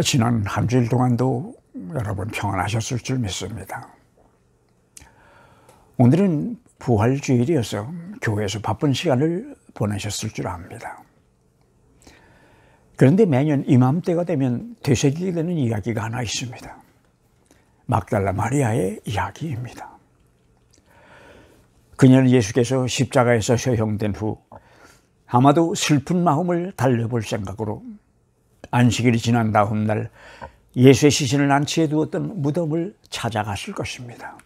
지난 한 주일 동안도 여러분 평안하셨을 줄 믿습니다. 오늘은 부활주일이어서 교회에서 바쁜 시간을 보내셨을 줄 압니다. 그런데 매년 이맘때가 되면 되새기게 되는 이야기가 하나 있습니다. 막달라 마리아의 이야기입니다. 그녀는 예수께서 십자가에서 처형된 후 아마도 슬픈 마음을 달래볼 생각으로 안식일이 지난 다음 날 예수의 시신을 안치해 두었던 무덤을 찾아갔을 것입니다.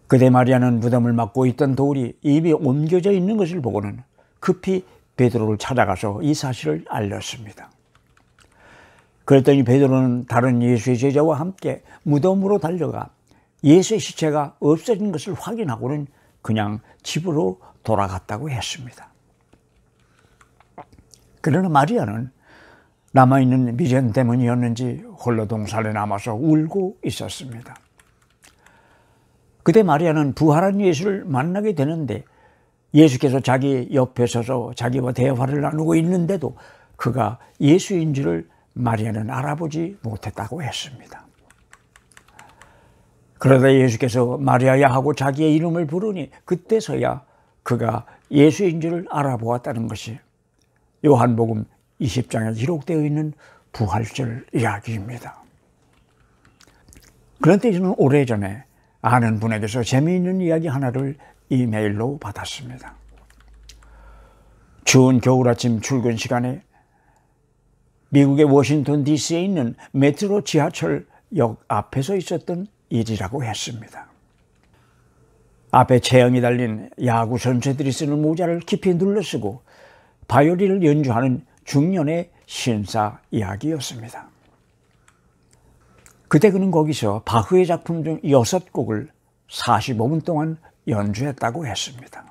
그때 마리아는 무덤을 막고 있던 돌이 이미 옮겨져 있는 것을 보고는 급히 베드로를 찾아가서 이 사실을 알렸습니다. 그랬더니 베드로는 다른 예수의 제자와 함께 무덤으로 달려가 예수의 시체가 없어진 것을 확인하고는 그냥 집으로 돌아갔다고 했습니다. 그러나 마리아는 남아있는 미련 때문이었는지 홀로 동산에 남아서 울고 있었습니다. 그때 마리아는 부활한 예수를 만나게 되는데 예수께서 자기 옆에 서서 자기와 대화를 나누고 있는데도 그가 예수인 줄을 마리아는 알아보지 못했다고 했습니다. 그러다 예수께서 마리아야 하고 자기의 이름을 부르니 그때서야 그가 예수인 줄을 알아보았다는 것이 요한복음 20장에 기록되어 있는 부활절 이야기입니다. 그런데 저는 오래전에 아는 분에게서 재미있는 이야기 하나를 이메일로 받았습니다. 추운 겨울 아침 출근 시간에 미국의 워싱턴 DC에 있는 메트로 지하철역 앞에서 있었던 일이라고 했습니다. 앞에 체형이 달린 야구 선수들이 쓰는 모자를 깊이 눌러쓰고 바이올린을 연주하는 중년의 신사 이야기였습니다. 그때 그는 거기서 바흐의 작품 중 6곡을 45분 동안 연주했다고 했습니다.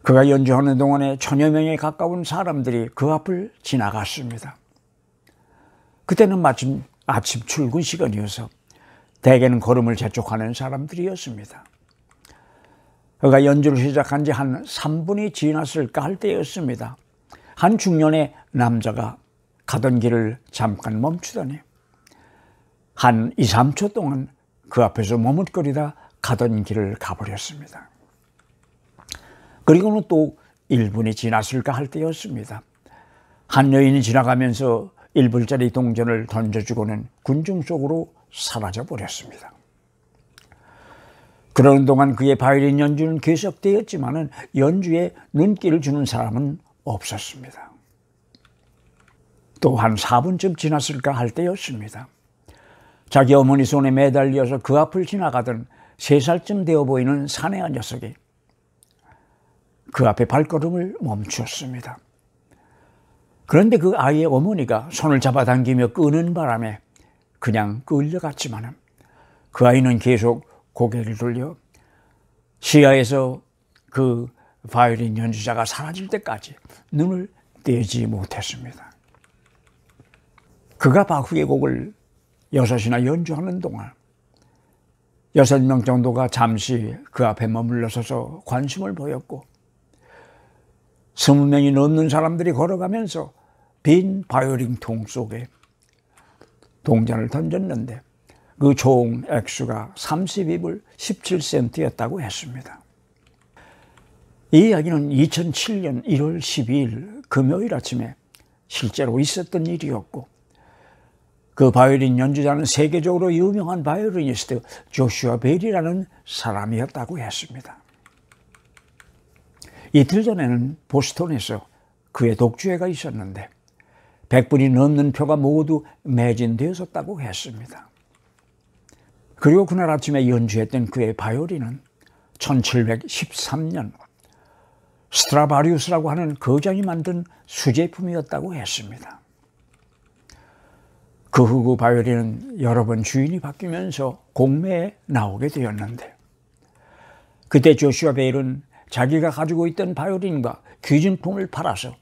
그가 연주하는 동안에 1000여 명에 가까운 사람들이 그 앞을 지나갔습니다. 그때는 마침 아침 출근 시간이어서 대개는 걸음을 재촉하는 사람들이었습니다. 그가 연주를 시작한 지 한 3분이 지났을까 할 때였습니다. 한 중년의 남자가 가던 길을 잠깐 멈추더니 한 2, 3초 동안 그 앞에서 머뭇거리다 가던 길을 가버렸습니다. 그리고는 또 1분이 지났을까 할 때였습니다. 한 여인이 지나가면서 1불짜리 동전을 던져주고는 군중 속으로 사라져버렸습니다. 그러는 동안 그의 바이올린 연주는 계속되었지만 연주에 눈길을 주는 사람은 없었습니다. 또 한 4분쯤 지났을까 할 때였습니다. 자기 어머니 손에 매달려서 그 앞을 지나가던 3살쯤 되어 보이는 사내한 녀석이 그 앞에 발걸음을 멈추었습니다. 그런데 그 아이의 어머니가 손을 잡아당기며 끄는 바람에 그냥 끌려갔지만 그 아이는 계속 고개를 돌려 시야에서 그 바이올린 연주자가 사라질 때까지 눈을 떼지 못했습니다. 그가 바흐의 곡을 6이나 연주하는 동안 6명 정도가 잠시 그 앞에 머물러 서서 관심을 보였고 20명이 넘는 사람들이 걸어가면서 빈 바이올린 통 속에 동전을 던졌는데 그 총 액수가 32불 17센트였다고 했습니다. 이 이야기는 2007년 1월 12일 금요일 아침에 실제로 있었던 일이었고 그 바이올린 연주자는 세계적으로 유명한 바이올리니스트 조슈아 벨이라는 사람이었다고 했습니다. 이틀 전에는 보스턴에서 그의 독주회가 있었는데 100분이 넘는 표가 모두 매진되었었다고 했습니다. 그리고 그날 아침에 연주했던 그의 바이올린은 1713년 스트라바리우스라고 하는 거장이 만든 수제품이었다고 했습니다. 그 후 그 바이올린은 여러 번 주인이 바뀌면서 공매에 나오게 되었는데 그때 조슈아 벨은 자기가 가지고 있던 바이올린과 귀중품을 팔아서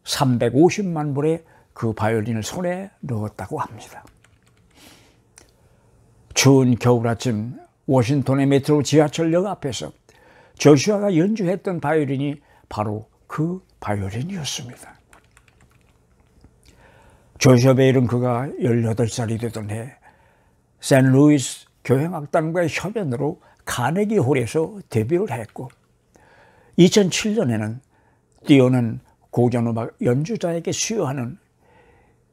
350만 불의 그 바이올린을 손에 넣었다고 합니다. 추운 겨울 아침 워싱턴의 메트로 지하철역 앞에서 조슈아가 연주했던 바이올린이 바로 그 바이올린이었습니다. 조슈아 베일은 그가 18살이 되던 해 샌루이스 교향악단과의 협연으로 카네기 홀에서 데뷔를 했고 2007년에는 뛰어난 고전음악 연주자에게 수여하는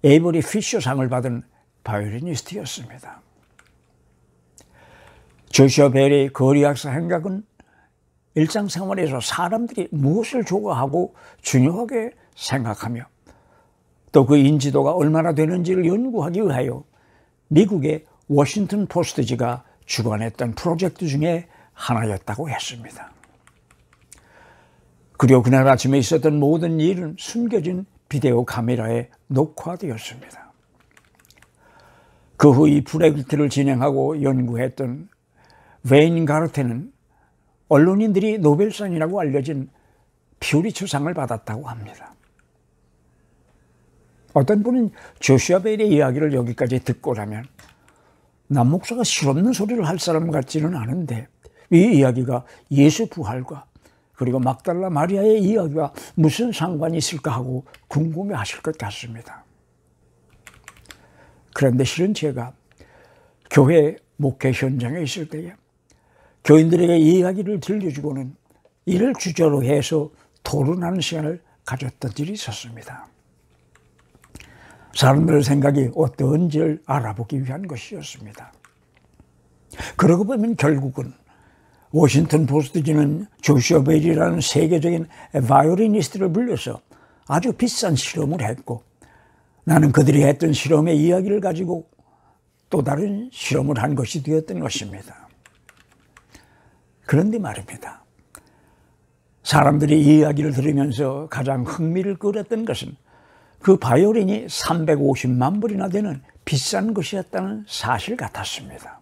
에이버리 피셔상을 받은 바이올리니스트였습니다. 조슈아 베일의 거리악사 행각은 일상생활에서 사람들이 무엇을 좋아하고 중요하게 생각하며 또 그 인지도가 얼마나 되는지를 연구하기 위하여 미국의 워싱턴 포스트지가 주관했던 프로젝트 중에 하나였다고 했습니다. 그리고 그날 아침에 있었던 모든 일은 숨겨진 비디오 카메라에 녹화되었습니다. 그 후 이 프로젝트를 진행하고 연구했던 웨인 가르테는 언론인들이 노벨상이라고 알려진 퓨리처상을 받았다고 합니다. 어떤 분은 조슈아 베일의 이야기를 여기까지 듣고 나면 남 목사가 실없는 소리를 할 사람 같지는 않은데 이 이야기가 예수 부활과 그리고 막달라 마리아의 이야기가 무슨 상관이 있을까 하고 궁금해하실 것 같습니다. 그런데 실은 제가 교회 목회 현장에 있을 때에 교인들에게 이 이야기를 들려주고는 이를 주제로 해서 토론하는 시간을 가졌던 일이 있었습니다. 사람들의 생각이 어떤지를 알아보기 위한 것이었습니다. 그러고 보면 결국은 워싱턴 포스트지는 조슈아 베일이라는 세계적인 바이올리니스트를 불러서 아주 비싼 실험을 했고 나는 그들이 했던 실험의 이야기를 가지고 또 다른 실험을 한 것이 되었던 것입니다. 그런데 말입니다. 사람들이 이 이야기를 들으면서 가장 흥미를 끌었던 것은 그 바이올린이 350만 불이나 되는 비싼 것이었다는 사실 같았습니다.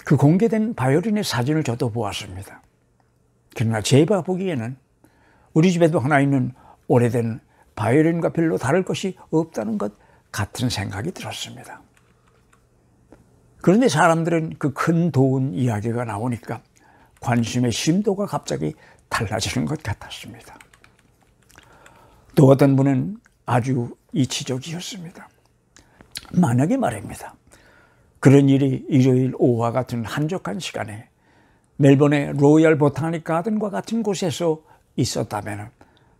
그 공개된 바이올린의 사진을 저도 보았습니다. 그러나 제가 보기에는 우리 집에도 하나 있는 오래된 바이올린과 별로 다를 것이 없다는 것 같은 생각이 들었습니다. 그런데 사람들은 그 큰 돈 이야기가 나오니까 관심의 심도가 갑자기 달라지는 것 같았습니다. 또 어떤 분은 아주 이치적이었습니다. 만약에 말입니다. 그런 일이 일요일 오후와 같은 한적한 시간에 멜번의 로얄 보타닉 가든과 같은 곳에서 있었다면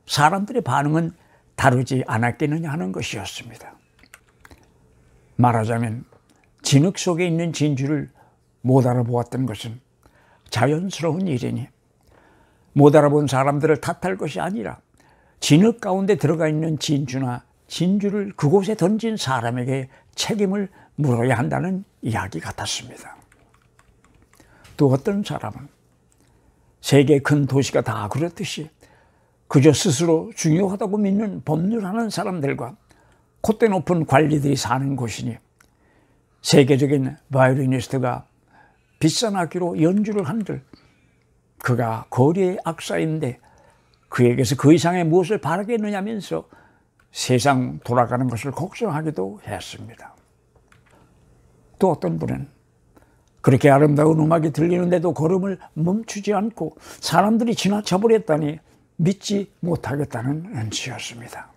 사람들의 반응은 다르지 않았겠느냐 하는 것이었습니다. 말하자면 진흙 속에 있는 진주를 못 알아보았던 것은 자연스러운 일이니 못 알아본 사람들을 탓할 것이 아니라 진흙 가운데 들어가 있는 진주나 진주를 그곳에 던진 사람에게 책임을 물어야 한다는 이야기 같았습니다. 또 어떤 사람은 세계 큰 도시가 다 그렇듯이 그저 스스로 중요하다고 믿는 법률하는 사람들과 콧대 높은 관리들이 사는 곳이니 세계적인 바이올리니스트가 비싼 악기로 연주를 한들 그가 거리의 악사인데 그에게서 그 이상의 무엇을 바라겠느냐면서 세상 돌아가는 것을 걱정하기도 했습니다. 또 어떤 분은 그렇게 아름다운 음악이 들리는데도 걸음을 멈추지 않고 사람들이 지나쳐 버렸다니 믿지 못하겠다는 은지였습니다.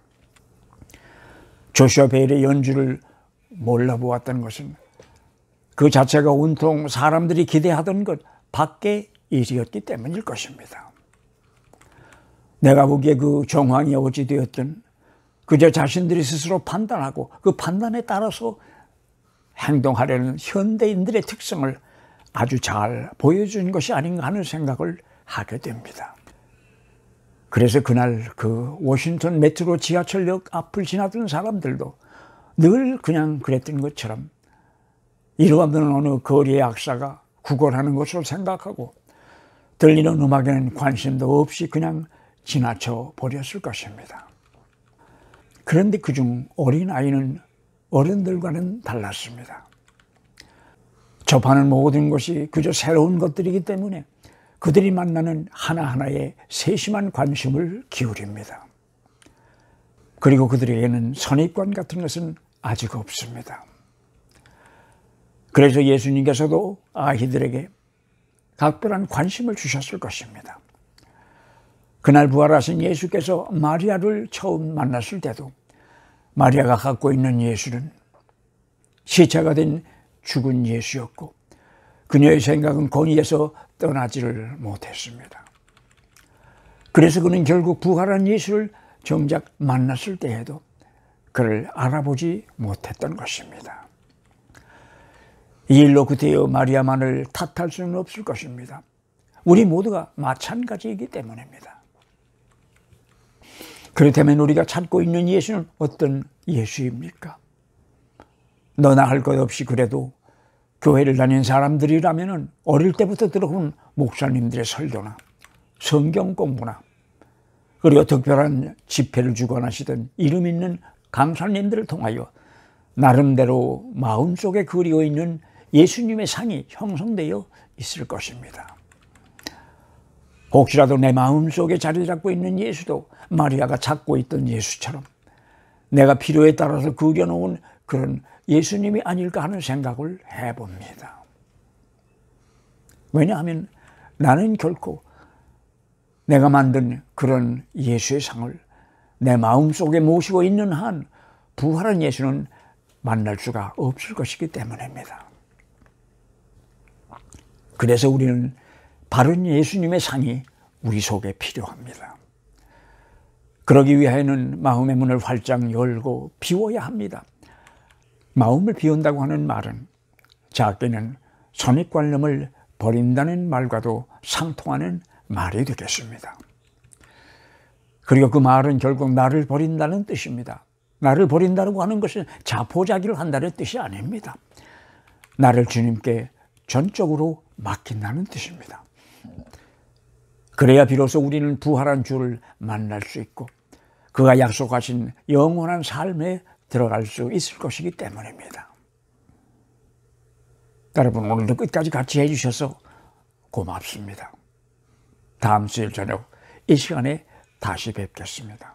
조슈아 베일의 연주를 몰라보았던 것은 그 자체가 온통 사람들이 기대하던 것 밖의 일이었기 때문일 것입니다. 내가 보기에 그 정황이 어찌 되었든 그저 자신들이 스스로 판단하고 그 판단에 따라서 행동하려는 현대인들의 특성을 아주 잘 보여준 것이 아닌가 하는 생각을 하게 됩니다. 그래서 그날 그 워싱턴 메트로 지하철역 앞을 지나던 사람들도 늘 그냥 그랬던 것처럼 이루 없는 어느 거리의 악사가 구걸하는 것으로 생각하고 들리는 음악에는 관심도 없이 그냥 지나쳐 버렸을 것입니다. 그런데 그중 어린아이는 어른들과는 달랐습니다. 접하는 모든 것이 그저 새로운 것들이기 때문에 그들이 만나는 하나하나에 세심한 관심을 기울입니다. 그리고 그들에게는 선입관 같은 것은 아직 없습니다. 그래서 예수님께서도 아이들에게 각별한 관심을 주셨을 것입니다. 그날 부활하신 예수께서 마리아를 처음 만났을 때도 마리아가 갖고 있는 예수는 시체가 된 죽은 예수였고 그녀의 생각은 거기에서 떠나지를 못했습니다. 그래서 그는 결국 부활한 예수를 정작 만났을 때에도 그를 알아보지 못했던 것입니다. 이 일로 그때의 마리아만을 탓할 수는 없을 것입니다. 우리 모두가 마찬가지이기 때문입니다. 그렇다면 우리가 찾고 있는 예수는 어떤 예수입니까? 너나 할 것 없이 그래도 교회를 다닌 사람들이라면 어릴 때부터 들어온 목사님들의 설교나 성경 공부나 그리고 특별한 집회를 주관하시던 이름 있는 강사님들을 통하여 나름대로 마음속에 그리워 있는 예수님의 상이 형성되어 있을 것입니다. 혹시라도 내 마음속에 자리 잡고 있는 예수도 마리아가 찾고 있던 예수처럼 내가 필요에 따라서 그려놓은 그런 예수님이 아닐까 하는 생각을 해봅니다. 왜냐하면 나는 결코 내가 만든 그런 예수의 상을 내 마음속에 모시고 있는 한 부활한 예수는 만날 수가 없을 것이기 때문입니다. 그래서 우리는 바른 예수님의 상이 우리 속에 필요합니다. 그러기 위하여는 마음의 문을 활짝 열고 비워야 합니다. 마음을 비운다고 하는 말은 작게는 선입관념을 버린다는 말과도 상통하는 말이 되겠습니다. 그리고 그 말은 결국 나를 버린다는 뜻입니다. 나를 버린다고 하는 것은 자포자기를 한다는 뜻이 아닙니다. 나를 주님께 전적으로 맡긴다는 뜻입니다. 그래야 비로소 우리는 부활한 주를 만날 수 있고 그가 약속하신 영원한 삶에 들어갈 수 있을 것이기 때문입니다. 여러분, 오늘도 끝까지 같이 해주셔서 고맙습니다. 다음 주일 저녁 이 시간에 다시 뵙겠습니다.